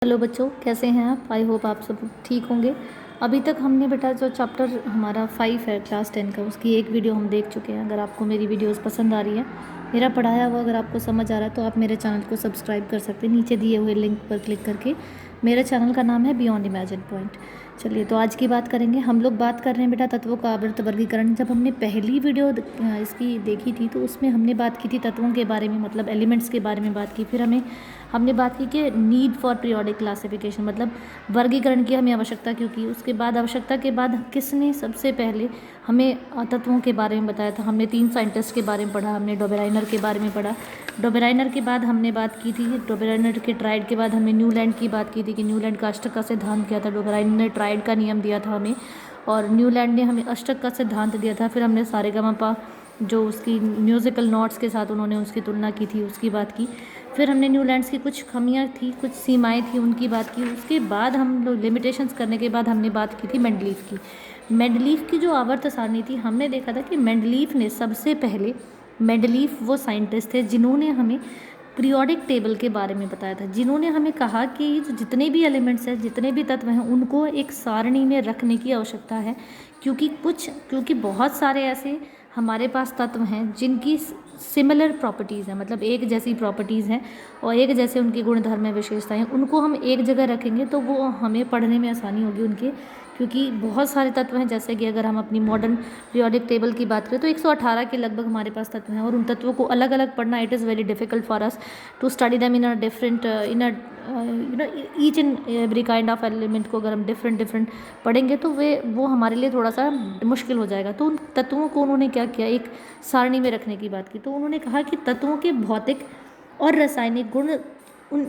Hello बच्चों, कैसे हैं आप? आई होप आप सब ठीक होंगे। अभी तक हमने बेटा जो चैप्टर हमारा 5 है क्लास 10 का, उसकी एक वीडियो हम देख चुके हैं। अगर आपको मेरी वीडियोस पसंद आ रही है, मेरा पढ़ाया हुआ अगर आपको समझ आ रहा है, तो आप मेरे चैनल को सब्सक्राइब कर सकते हैं नीचे दिए हुए लिंक पर क्लिक करके। मेरे चैनल का नाम है बियॉन्ड इमेजिन पॉइंट। चलिए, तो आज की बात करेंगे। हम लोग बात कर रहे हैं बेटा तत्वों का आवर्त वर्गीकरण। जब हमने पहली वीडियो इसकी देखी थी, तो उसमें हमने बात की थी तत्वों के बारे में, मतलब एलिमेंट्स के बारे में बात की। फिर हमने बात की कि नीड फॉर पीरियोडिक क्लासिफिकेशन, मतलब वर्गीकरण की हमें आवश्यकता क्यों की। उसके बाद आवश्यकता के बाद किसने सबसे पहले हमें तत्वों के बारे में बताया था। हमने 3 साइंटिस्ट के बारे में पढ़ा, हमने डोबेराइनर के बारे में पढ़ा। डोबेराइनर के बाद हमने बात की थी, डोबेराइनर के ट्राइड के बाद हमने न्यूलैंड की बात की थी कि न्यूलैंड का अष्टक का सिद्धांत किया था। डोबेराइनर ने ट्राइड का नियम दिया था हमें, और न्यूलैंड ने हमें अष्टक का सिद्धांत दिया था। फिर हमने सारेगामापा जो उसकी म्यूज़िकल नोट्स के साथ उन्होंने उसकी तुलना की थी, उसकी बात की। फिर हमने न्यूलैंड्स की कुछ खामियां थी, कुछ सीमाएं थी, उनकी बात की। उसके बाद हम लोग लिमिटेशंस करने के बाद हमने बात की थी मेंडलीफ की। मेंडलीफ की जो आवर्त सारणी थी, हमने देखा था कि मेंडलीफ ने सबसे पहले, मेंडलीफ वो साइंटिस्ट थे जिन्होंने हमें पीरियोडिक टेबल के बारे में बताया था, जिन्होंने हमें कहा कि जितने भी एलिमेंट्स हैं, जितने भी तत्व हैं, उनको एक सारणी में रखने की आवश्यकता है। क्योंकि बहुत सारे ऐसे हमारे पास तत्व हैं जिनकी सिमिलर प्रॉपर्टीज़ हैं, मतलब एक जैसी प्रॉपर्टीज़ हैं और एक जैसे उनकी गुणधर्म में विशेषताएं। उनको हम एक जगह रखेंगे तो वो हमें पढ़ने में आसानी होगी उनके, क्योंकि बहुत सारे तत्व हैं। जैसे कि अगर हम अपनी मॉडर्न पीरियोडिक टेबल की बात करें तो 118 के लगभग हमारे पास तत्व हैं, और उन तत्वों को अलग अलग पढ़ना, it is very difficult for us to study them in a different each and every kind of element को अगर हम डिफरेंट पढ़ेंगे तो वो हमारे लिए थोड़ा सा मुश्किल हो जाएगा। तो उन तत्वों को उन्होंने क्या किया, एक सारणी में रखने की बात की। तो उन्होंने कहा कि तत्वों के भौतिक और रासायनिक गुण,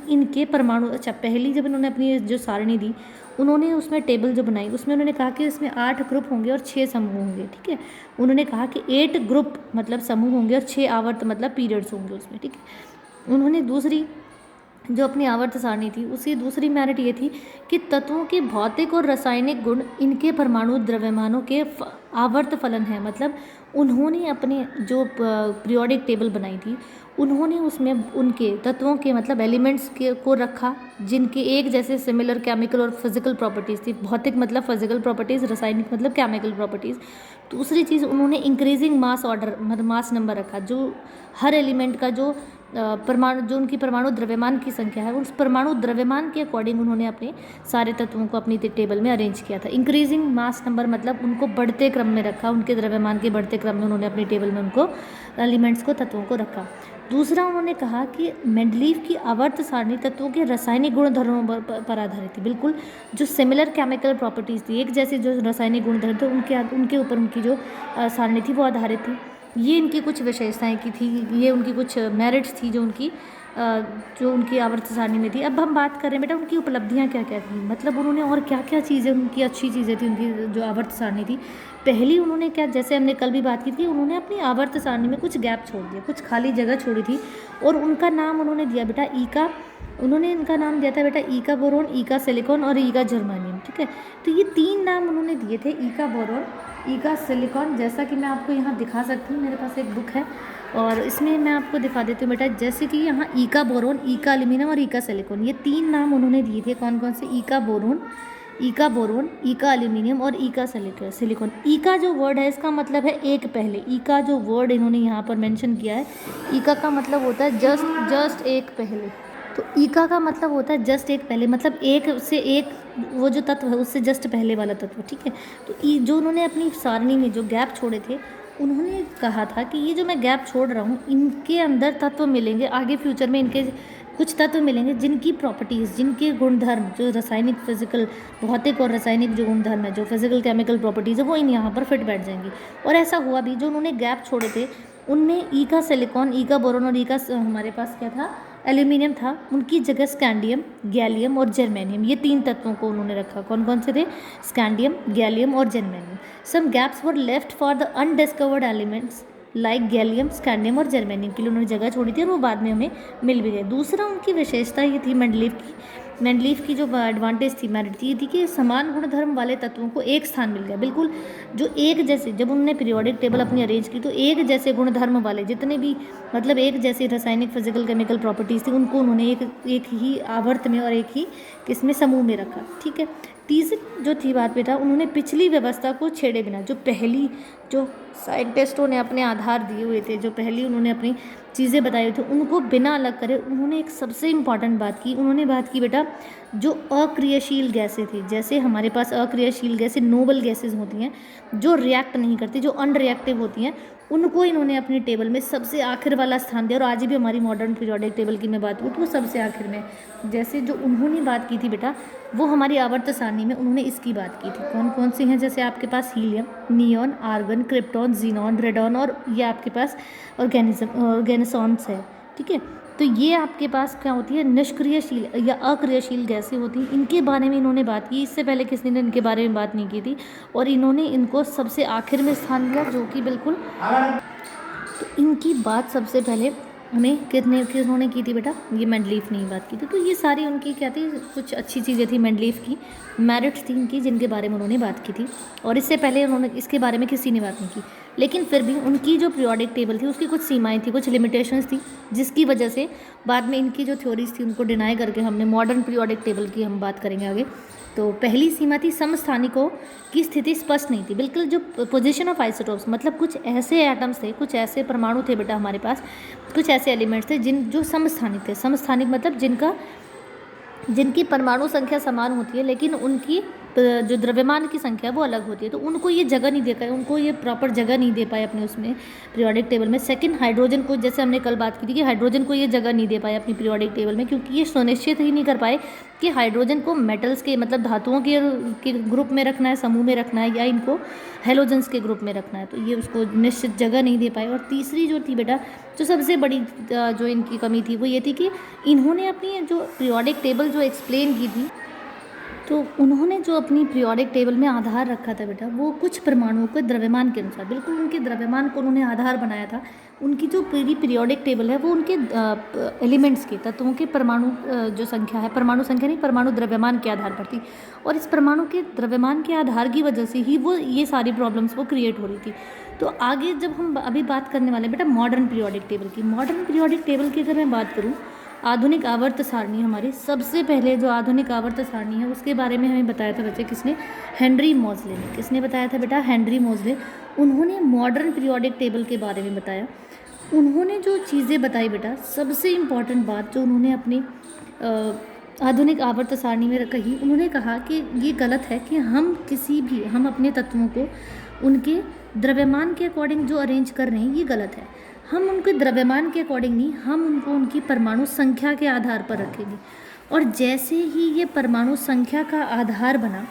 इनके परमाणु, अच्छा, पहली जब इन्होंने अपनी जो सारणी दी, उन्होंने उसमें टेबल जो बनाई, उसमें उन्होंने कहा कि इसमें 8 ग्रुप होंगे और 6 समूह होंगे। ठीक है, उन्होंने कहा कि 8 ग्रुप मतलब समूह होंगे और 6 आवर्त मतलब पीरियड्स होंगे उसमें। ठीक है, उन्होंने दूसरी जो अपनी आवर्त सारणी थी, उसकी दूसरी मेरिट ये थी कि तत्वों के भौतिक और रासायनिक गुण इनके परमाणु द्रव्यमानों के आवर्त फलन है। मतलब उन्होंने अपने जो पीरियोडिक टेबल बनाई थी, उन्होंने उसमें उनके तत्वों के मतलब एलिमेंट्स के को रखा जिनके एक जैसे सिमिलर केमिकल और फिजिकल प्रॉपर्टीज़ थी। भौतिक मतलब फिजिकल प्रॉपर्टीज़, रासायनिक मतलब केमिकल प्रॉपर्टीज़। दूसरी चीज़, उन्होंने इंक्रीजिंग मास ऑर्डर मतलब मास नंबर रखा, जो हर एलिमेंट का जो परमाणु, जो उनकी परमाणु द्रव्यमान की संख्या है, उस परमाणु द्रव्यमान के अकॉर्डिंग उन्होंने अपने सारे तत्वों को अपनी टेबल में अरेंज किया था। इंक्रीजिंग मास नंबर मतलब उनको बढ़ते क्रम में रखा, उनके द्रव्यमान के बढ़ते क्रम में उन्होंने अपनी टेबल में उनको एलिमेंट्स को, तत्वों को रखा। दूसरा, उन्होंने कहा कि मेंडलीफ की आवर्त सारणी तत्वों के रासायनिक गुणधर्मों पर आधारित थी। बिल्कुल जो सिमिलर केमिकल प्रॉपर्टीज़ थी, एक जैसे जो रासायनिक गुणधर्म थे, उनके ऊपर उनकी जो सारणी थी वो आधारित थी। ये इनकी कुछ विशेषताएं की थी, ये उनकी कुछ मेरिट्स थी जो उनकी आवर्त सारणी में थी। अब हम बात कर रहे हैं बेटा उनकी उपलब्धियां क्या क्या थी, मतलब उन्होंने और क्या क्या चीज़ें, उनकी अच्छी चीज़ें थी उनकी जो आवर्त सारणी थी। पहली उन्होंने क्या, जैसे हमने कल भी बात की थी, उन्होंने अपनी आवर्त सारणी में कुछ गैप छोड़ दिया, कुछ खाली जगह छोड़ी थी, और उनका नाम उन्होंने दिया बेटा ईका। उन्होंने इनका नाम दिया था बेटा ईका बोरोन, ईका सिलिकॉन और ईका जर्मानियम। ठीक है, तो ये 3 नाम उन्होंने दिए थे, ईका बोरोन, ईका सिलिकॉन। जैसा कि मैं आपको यहाँ दिखा सकती हूँ, मेरे पास एक बुक है और इसमें मैं आपको दिखा देती हूँ बेटा। जैसे कि यहाँ ईका बोरोन, ईका एल्यूमिनियम और ईका सिलिकॉन, ये 3 नाम उन्होंने दिए थे। कौन कौन से? ईका बोरोन, ईका एल्यूमिनियम और ईका सिलिकॉन। ईका जो वर्ड है, इसका मतलब है एक पहले। ईका जो वर्ड इन्होंने यहाँ पर मेंशन किया है, ईका का मतलब होता है जस्ट एक पहले। तो ईका का मतलब होता है जस्ट एक पहले, मतलब एक से एक, वो जो तत्व है उससे जस्ट पहले वाला तत्व। ठीक है, तो जो उन्होंने अपनी सारणी में जो गैप छोड़े थे, उन्होंने कहा था कि ये जो मैं गैप छोड़ रहा हूँ, इनके अंदर तत्व मिलेंगे आगे फ्यूचर में, इनके कुछ तत्व मिलेंगे जिनकी प्रॉपर्टीज़, जिनके गुणधर्म, जो रासायनिक फिजिकल, भौतिक और रासायनिक जो गुणधर्म है, जो फिजिकल केमिकल प्रॉपर्टीज़ है, वो इन यहाँ पर फिट बैठ जाएंगी। और ऐसा हुआ भी, जो उन्होंने गैप छोड़े थे उनमें ईका सिलिकॉन, ईका बोरोन और ईका, हमारे पास क्या था, एल्यूमिनियम था, उनकी जगह स्कैंडियम, गैलियम और जर्मेनियम, ये 3 तत्वों को उन्होंने रखा। कौन कौन से थे? स्कैंडियम, गैलियम और germanium. Some gaps were left for the undiscovered elements like gallium, scandium और जर्मेनियम के लिए उन्होंने जगह छोड़ी थी, और वो बाद में हमें मिल भी गए। दूसरा, उनकी विशेषता ये थी मेंडलीफ की मेंडलीफ की जो एडवांटेज थी, मेरिट थी, ये थी कि समान गुणधर्म वाले तत्वों को एक स्थान मिल गया, बिल्कुल जो एक जैसे, जब उन्होंने पीरियोडिक टेबल अपनी अरेंज की तो एक जैसे गुणधर्म वाले जितने भी मतलब एक जैसी रासायनिक फिजिकल केमिकल प्रॉपर्टीज़ थी उनको उन्होंने एक ही आवर्त में और एक ही किसमें समूह में रखा। ठीक है, तीसरी जो थी बात बेटा, उन्होंने पिछली व्यवस्था को छेड़े बिना, जो पहली जो साइंटिस्टों ने अपने आधार दिए हुए थे, जो पहली उन्होंने अपनी चीज़ें बताई हुई थी, उनको बिना अलग करे उन्होंने एक सबसे इम्पॉर्टेंट बात की। उन्होंने बात की बेटा, जो अक्रियाशील गैसें थी, जैसे हमारे पास अक्रियाशील गैसें नोबल गैसेज होती हैं जो रिएक्ट नहीं करती, जो अनरिएक्टिव होती हैं, उनको इन्होंने अपनी टेबल में सबसे आखिर वाला स्थान दिया। और आज भी हमारी मॉडर्न पीरियोडिक टेबल की मैं बात करूँ तो वो सबसे आखिर में, जैसे जो उन्होंने बात की थी बेटा, वो हमारी आवर्त सारणी में उन्होंने इसकी बात की थी। कौन कौन सी हैं, जैसे आपके पास helium, neon, argon, krypton, xenon, radon और ये आपके पास ऑर्गेनिसॉन्स है। ठीक है, तो ये आपके पास क्या होती है, निष्क्रियशील या अक्रियाशील गैसें होती हैं। इनके बारे में इन्होंने बात की, इससे पहले किसी ने इनके बारे में बात नहीं की थी और इन्होंने इनको सबसे आखिर में स्थान दिया, जो कि बिल्कुल, तो इनकी बात सबसे पहले हमें किन्होंने की थी बेटा, ये मेंडलीफ ने ही बात की थी। तो ये सारी उनकी क्या थी, कुछ अच्छी चीज़ें थी मेंडलीफ की, मेरिट्स थी इनकी जिनके बारे में उन्होंने बात की थी, और इससे पहले उन्होंने इसके बारे में किसी ने बात नहीं की। लेकिन फिर भी उनकी जो पीरियोडिक टेबल थी उसकी कुछ सीमाएं थी, कुछ लिमिटेशंस थी, जिसकी वजह से बाद में इनकी जो थ्योरीज थी उनको डिनाई करके हमने मॉडर्न पीरियोडिक टेबल की हम बात करेंगे आगे। तो पहली सीमा थी, समस्थानिकों की स्थिति स्पष्ट नहीं थी, बिल्कुल जो पोजीशन ऑफ आइसोटोप्स, मतलब कुछ ऐसे एटम्स थे, कुछ ऐसे परमाणु थे बेटा हमारे पास, कुछ ऐसे एलिमेंट्स थे जो समस्थानिक थे। समस्थानिक मतलब जिनकी परमाणु संख्या समान होती है लेकिन उनकी जो द्रव्यमान की संख्या वो अलग होती है, तो उनको ये जगह नहीं दे पाए, उनको ये प्रॉपर जगह नहीं दे पाए अपने उसमें पीरियोडिक टेबल में। सेकंड, हाइड्रोजन को, जैसे हमने कल बात की थी कि हाइड्रोजन को ये जगह नहीं दे पाए अपनी पीरियोडिक टेबल में, क्योंकि ये सुनिश्चित ही नहीं कर पाए कि हाइड्रोजन को मेटल्स के मतलब धातुओं के ग्रुप में रखना है, समूह में रखना है, या इनको हेलोजेंस के ग्रुप में रखना है, तो ये उसको निश्चित जगह नहीं दे पाए। और तीसरी जो थी बेटा, जो सबसे बड़ी जो इनकी कमी थी वो ये थी कि इन्होंने अपनी जो पीरियोडिक टेबल जो एक्सप्लेन की थी, तो उन्होंने जो अपनी पीरियोडिक टेबल में आधार रखा था बेटा, वो कुछ परमाणुओं के द्रव्यमान के अनुसार, बिल्कुल उनके द्रव्यमान को उन्होंने आधार बनाया था। उनकी जो पूरी पीरियोडिक टेबल है वो उनके एलिमेंट्स के, तत्वों के परमाणु जो संख्या है, परमाणु संख्या नहीं, परमाणु द्रव्यमान के आधार पर थी। और इस परमाणु के द्रव्यमान के आधार की वजह से ही वो ये सारी प्रॉब्लम्स वो क्रिएट हो रही थी। तो आगे जब हम अभी बात करने वाले बेटा मॉडर्न पीरियोडिक टेबल की, मॉडर्न पीरियोडिक टेबल की अगर मैं बात करूँ, आधुनिक आवर्त सारणी, हमारी सबसे पहले जो आधुनिक आवर्त सारणी है उसके बारे में हमें बताया था बच्चे, किसने, हेनरी मोज़ले ने। किसने बताया था बेटा, हेनरी मोज़ले। उन्होंने मॉडर्न पीरियोडिक टेबल के बारे में बताया। उन्होंने जो चीज़ें बताई बेटा, सबसे इम्पॉर्टेंट बात जो उन्होंने अपनी आधुनिक आवर्त सारणी में कही, उन्होंने कहा कि ये गलत है कि हम अपने तत्वों को उनके द्रव्यमान के अकॉर्डिंग जो अरेंज कर रहे हैं, ये गलत है। हम उनके द्रव्यमान के अकॉर्डिंग नहीं, हम उनको उनकी परमाणु संख्या के आधार पर रखेंगे। और जैसे ही ये परमाणु संख्या का आधार बना,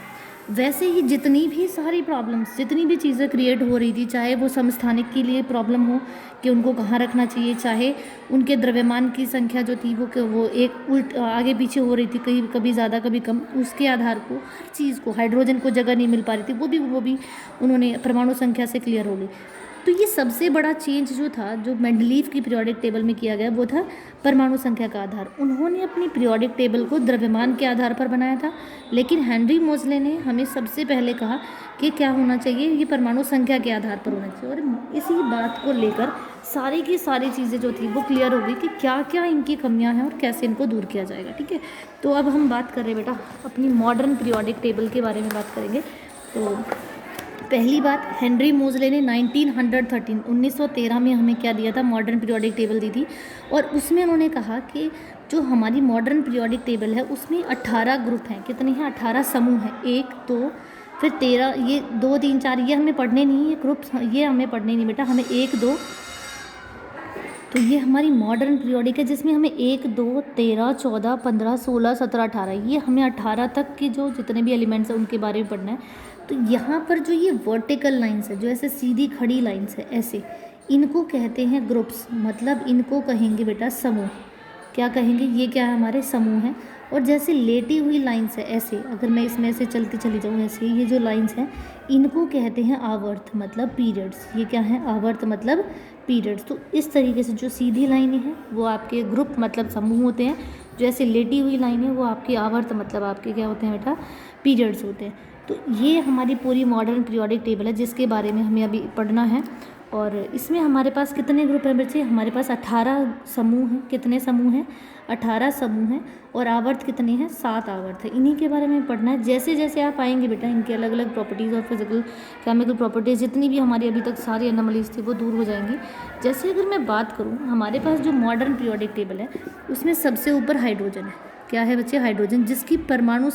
वैसे ही जितनी भी सारी प्रॉब्लम्स, जितनी भी चीज़ें क्रिएट हो रही थी, चाहे वो समस्थानिक के लिए प्रॉब्लम हो कि उनको कहाँ रखना चाहिए, चाहे उनके द्रव्यमान की संख्या जो थी वो एक आगे पीछे हो रही थी, कभी ज़्यादा कभी कम, उसके आधार को हर चीज़ को, हाइड्रोजन को जगह नहीं मिल पा रही थी, वो भी उन्होंने परमाणु संख्या से क्लियर हो गई। तो ये सबसे बड़ा चेंज जो था, जो मेंडलीफ की पीरियोडिक टेबल में किया गया, वो था परमाणु संख्या का आधार। उन्होंने अपनी पीरियोडिक टेबल को द्रव्यमान के आधार पर बनाया था, लेकिन हेनरी मोज़ले ने हमें सबसे पहले कहा कि क्या होना चाहिए, ये परमाणु संख्या के आधार पर होना चाहिए। और इसी बात को लेकर सारी की सारी चीज़ें जो थी वो क्लियर हो गई कि क्या क्या इनकी कमियां हैं और कैसे इनको दूर किया जाएगा। ठीक है, तो अब हम बात कर रहे हैं बेटा अपनी मॉडर्न पीरियोडिक टेबल के बारे में बात करेंगे। तो पहली बात, हेनरी मोज़ले ने 1913 में हमें क्या दिया था, मॉडर्न पीरियोडिक टेबल दी थी। और उसमें उन्होंने कहा कि जो हमारी मॉडर्न पीरियोडिक टेबल है उसमें 18 ग्रुप हैं। कितने हैं, 18 समूह हैं, 1 2 फिर 13, ये 2 3 4 ये हमें पढ़ने नहीं, ये ग्रुप्स ये हमें पढ़ने नहीं बेटा, हमें 1 2, तो ये हमारी मॉडर्न पीरियोडिक है जिसमें हमें 1 2 13 14 15 16 17 18, ये हमें 18 तक के जो जितने भी एलिमेंट्स हैं उनके बारे में पढ़ना है। तो यहाँ पर जो ये वर्टिकल लाइंस है, जो ऐसे सीधी खड़ी लाइंस है ऐसे, इनको कहते हैं ग्रुप्स, मतलब इनको कहेंगे बेटा समूह। क्या कहेंगे, ये क्या है, हमारे समूह हैं। और जैसे लेटी हुई लाइंस है ऐसे, अगर मैं इसमें से चलती चली जाऊँ ऐसे, ये जो लाइंस हैं इनको कहते हैं आवर्त मतलब पीरियड्स। ये क्या है, आवर्त मतलब पीरियड्स। तो इस तरीके से जो सीधी लाइनें हैं वो आपके ग्रुप मतलब समूह होते हैं, जो ऐसे लेटी हुई लाइनें वो आपकी आवर्त मतलब आपके क्या होते हैं बेटा, पीरियड्स होते हैं। तो ये हमारी पूरी मॉडर्न पीरियोडिक टेबल है जिसके बारे में हमें अभी पढ़ना है। और इसमें हमारे पास कितने ग्रुप हैं बच्चे, हमारे पास 18 समूह हैं। कितने समूह हैं, 18 समूह हैं। और आवर्त कितने हैं, 7 आवर्त है। इन्हीं के बारे में पढ़ना है। जैसे जैसे आप आएंगे बेटा इनके अलग अलग प्रॉपर्टीज़ और फिजिकल केमिकल प्रॉपर्टीज़ जितनी भी हमारी अभी तक सारी एनोमलीज थी वो दूर हो जाएंगी। जैसे अगर मैं बात करूँ, हमारे पास जो मॉडर्न पीरियोडिक टेबल है उसमें सबसे ऊपर हाइड्रोजन है। क्या है बच्चे, हाइड्रोजन, जिसकी परमाणु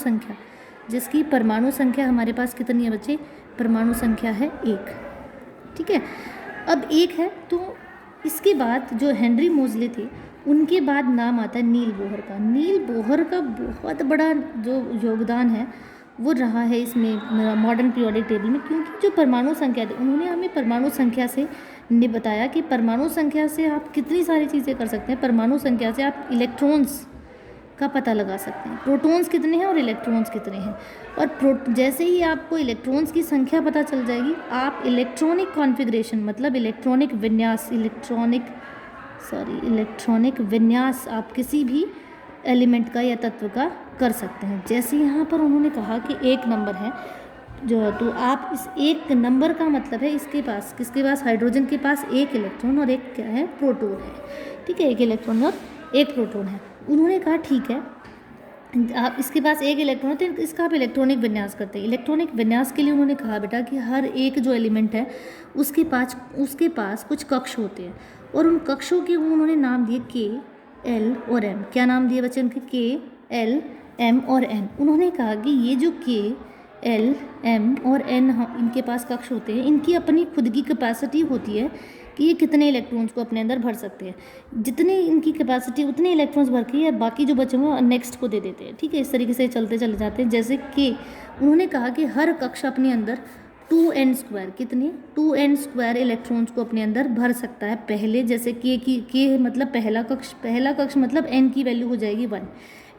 संख्या हमारे पास कितनी है बच्चे, परमाणु संख्या है 1। ठीक है, अब 1 है। तो इसके बाद जो हेनरी मोज़ले थे उनके बाद नाम आता है नील बोहर का। नील बोहर का बहुत बड़ा जो योगदान है वो रहा है इसमें मॉडर्न पीरियोडिक टेबल में, क्योंकि जो परमाणु संख्या थी उन्होंने हमें परमाणु संख्या से ने बताया कि परमाणु संख्या से आप कितनी सारी चीज़ें कर सकते हैं। परमाणु संख्या से आप इलेक्ट्रॉन्स का पता लगा सकते हैं, प्रोटॉन्स कितने हैं और इलेक्ट्रॉन्स कितने हैं। और जैसे ही आपको इलेक्ट्रॉन्स की संख्या पता चल जाएगी, आप इलेक्ट्रॉनिक कॉन्फ़िगरेशन मतलब इलेक्ट्रॉनिक विन्यास आप किसी भी एलिमेंट का या तत्व का कर सकते हैं। जैसे यहाँ पर उन्होंने कहा कि 1 नंबर है जो, तो आप इस 1 नंबर का मतलब है इसके पास, किसके पास, हाइड्रोजन के पास 1 इलेक्ट्रॉन और 1 क्या है, प्रोटॉन है। ठीक है, 1 इलेक्ट्रॉन और 1 प्रोटॉन है। उन्होंने कहा ठीक है, आप इसके पास 1 इलेक्ट्रॉन है तो इसका आप इलेक्ट्रॉनिक विन्यास करते हैं। इलेक्ट्रॉनिक विन्यास के लिए उन्होंने कहा बेटा कि हर एक जो एलिमेंट है उसके पास कुछ कक्ष होते हैं और उन कक्षों के उन्होंने नाम दिए K, L और M। क्या नाम दिए बच्चे उनके, K, L, M और N। उन्होंने कहा कि ये जो K, L, M और N इनके पास कक्ष होते हैं, इनकी अपनी खुद की कैपेसिटी होती है कि ये कितने इलेक्ट्रॉन्स को अपने अंदर भर सकते हैं। जितने इनकी कैपेसिटी उतने इलेक्ट्रॉन्स भर के बाकी जो बचे हुए नेक्स्ट को दे देते हैं। ठीक है, इस तरीके से चलते चले जाते हैं। जैसे कि उन्होंने कहा कि हर कक्ष अपने अंदर 2n², कितने, 2n² इलेक्ट्रॉन्स को अपने अंदर भर सकता है। पहले जैसे K मतलब पहला कक्ष मतलब n की वैल्यू हो जाएगी 1,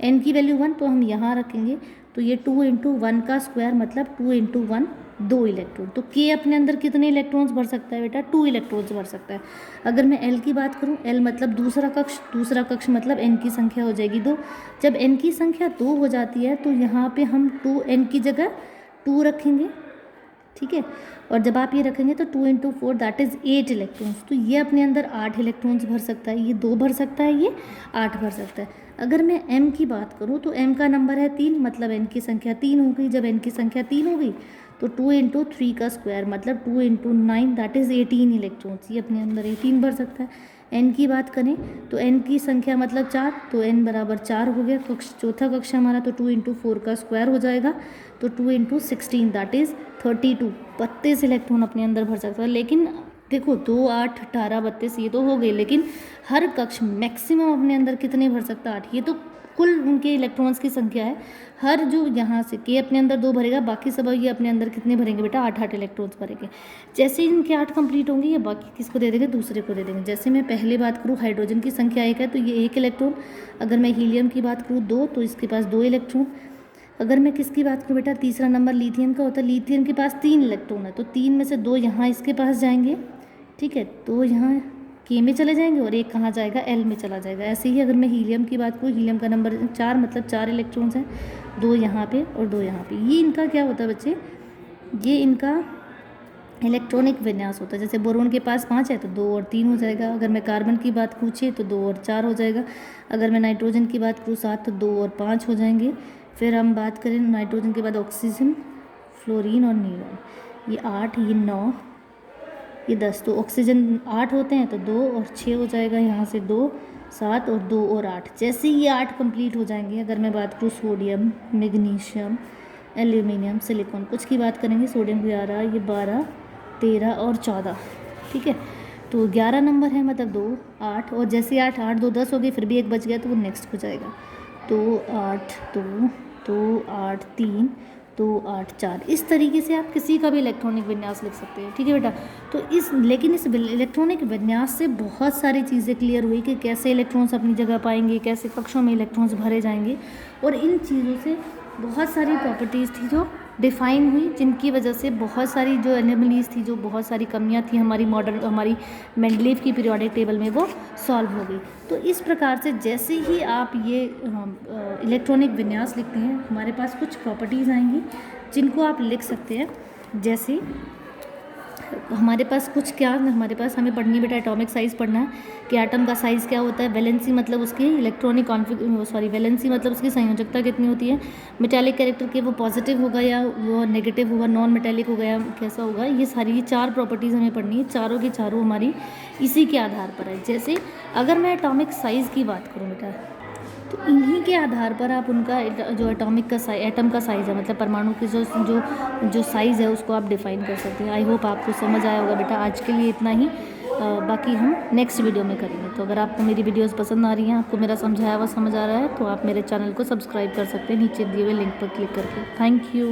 n की वैल्यू 1, तो हम यहाँ रखेंगे तो ये 2 × 1 का स्क्वायर मतलब 2 × 1 2 इलेक्ट्रॉन। तो K अपने अंदर कितने इलेक्ट्रॉन्स भर सकता है बेटा, 2 इलेक्ट्रॉन्स भर सकता है। अगर मैं L की बात करूँ, L मतलब दूसरा कक्ष मतलब n की संख्या हो जाएगी 2। जब n की संख्या 2 हो जाती है तो यहाँ पे हम 2n की जगह 2 रखेंगे। ठीक है, और जब आप ये रखेंगे तो 2 × 4 दैट इज़ 8 इलेक्ट्रॉन्स। तो ये अपने अंदर 8 इलेक्ट्रॉन्स भर सकता है, ये 2 भर सकता है, ये 8 भर सकता है। अगर मैं m की बात करूँ तो m का नंबर है 3 मतलब n की संख्या 3 हो गई। जब n की संख्या 3 हो गई तो 2 × 3 का स्क्वायर मतलब 2 × 9 दैट इज़ 18 इलेक्ट्रॉन्स, ये अपने अंदर 18 भर सकता है। n की बात करें तो n की संख्या मतलब 4, तो n बराबर 4 हो गया। चौथा कक्ष हमारा तो 2 × 4 का स्क्वायर हो जाएगा, तो 2 × 16 दैट इज़ 32 इलेक्ट्रॉन अपने अंदर भर सकता है। लेकिन देखो 2, 8, 18, 32 ये तो हो गए, लेकिन हर कक्ष मैक्सिमम अपने अंदर कितने भर सकता है, 8। ये तो कुल उनके इलेक्ट्रॉन्स की संख्या है। हर जो यहाँ से K अपने अंदर 2 भरेगा, बाकी सब ये अपने अंदर कितने भरेंगे बेटा, 8 इलेक्ट्रॉन्स भरेंगे। जैसे ही इनके 8 कंप्लीट होंगे ये बाकी किसको दे देंगे, दूसरे को दे देंगे। जैसे मैं पहले बात करूँ हाइड्रोजन की संख्या 1 है तो ये 1 इलेक्ट्रॉन। अगर मैं हीलियम की बात करूँ 2 तो इसके पास 2 इलेक्ट्रॉन। अगर मैं किसकी बात करूँ बेटा, तीसरा नंबर लिथियम का होता है। लिथियम के पास 3 इलेक्ट्रॉन है, तो 3 में से 2 यहाँ इसके पास जाएंगे। ठीक है, तो यहाँ K में चले जाएंगे और 1 कहाँ जाएगा, L में चला जाएगा। ऐसे ही अगर मैं हीलियम की बात करूँ, हीलियम का नंबर 4 मतलब 4 इलेक्ट्रॉन्स हैं, 2 यहाँ पे और 2 यहाँ पे। ये इनका क्या होता है बच्चे, ये इनका इलेक्ट्रॉनिक विन्यास होता है। जैसे बोरोन के पास 5 है तो 2 और 3 हो जाएगा। अगर मैं कार्बन की बात करूँ 6 तो 2 और 4 हो जाएगा। अगर मैं नाइट्रोजन की बात करूँ 7 तो 2 और 5 हो जाएंगे। फिर हम बात करें नाइट्रोजन के बाद ऑक्सीजन, फ्लोरीन और नियॉन, ये 8, ये 9, ये 10। तो ऑक्सीजन 8 होते हैं तो 2 और 6 हो जाएगा, यहाँ से 2, 7 और 2 और 8। जैसे ये 8 कंप्लीट हो जाएंगे, अगर मैं बात करूँ सोडियम, मैग्नीशियम, एल्यूमिनियम, सिलिकॉन, कुछ की बात करेंगे, सोडियम 11, ये 12, 13 और 14। ठीक है, तो 11 नंबर है मतलब 2, 8 और जैसे 8, 8, 2, 10 हो गए, फिर भी 1 बच गया तो वो नेक्स्ट हो जाएगा। तो 8, 2, 8, 3, 2, 8, 4। इस तरीके से आप किसी का भी इलेक्ट्रॉनिक विन्यास लिख सकते हैं। ठीक है बेटा, तो लेकिन इस इलेक्ट्रॉनिक विन्यास से बहुत सारी चीज़ें क्लियर हुई कि कैसे इलेक्ट्रॉन्स अपनी जगह पाएंगे, कैसे कक्षों में इलेक्ट्रॉन्स भरे जाएंगे, और इन चीज़ों से बहुत सारी प्रॉपर्टीज़ थी जो डिफ़ाइन हुई, जिनकी वजह से बहुत सारी जो एनोमलीज़ थी, जो बहुत सारी कमियां थी हमारी मेंडलीव की पीरियोडिक टेबल में, वो सॉल्व हो गई। तो इस प्रकार से जैसे ही आप ये इलेक्ट्रॉनिक विन्यास लिखते हैं, हमारे पास कुछ प्रॉपर्टीज़ आएंगी जिनको आप लिख सकते हैं। जैसे हमारे पास हमें पढ़नी है बेटा, एटॉमिक साइज़ पढ़ना है कि एटम का साइज़ क्या होता है, वैलेंसी मतलब उसकी वैलेंसी मतलब उसकी संयोजकता कितनी होती है, मेटालिक कैरेक्टर के वो पॉजिटिव होगा या वो नेगेटिव होगा, नॉन मेटालिक होगा या कैसा होगा, ये सारी 4 प्रॉपर्टीज़ हमें पढ़नी है। चारों की चारों हमारी इसी के आधार पर है। जैसे अगर मैं एटॉमिक साइज़ की बात करूँ बेटा, तो इन्हीं के आधार पर आप उनका जो एटम का साइज़ है, मतलब परमाणु की जो साइज़ है, उसको आप डिफ़ाइन कर सकते हैं। आई होप आपको समझ आया होगा बेटा। आज के लिए इतना ही, बाकी हम नेक्स्ट वीडियो में करेंगे। तो अगर आपको मेरी वीडियोस पसंद आ रही हैं, आपको मेरा समझाया हुआ समझ आ रहा है, तो आप मेरे चैनल को सब्सक्राइब कर सकते हैं नीचे दिए हुए लिंक पर क्लिक करके। Thank you.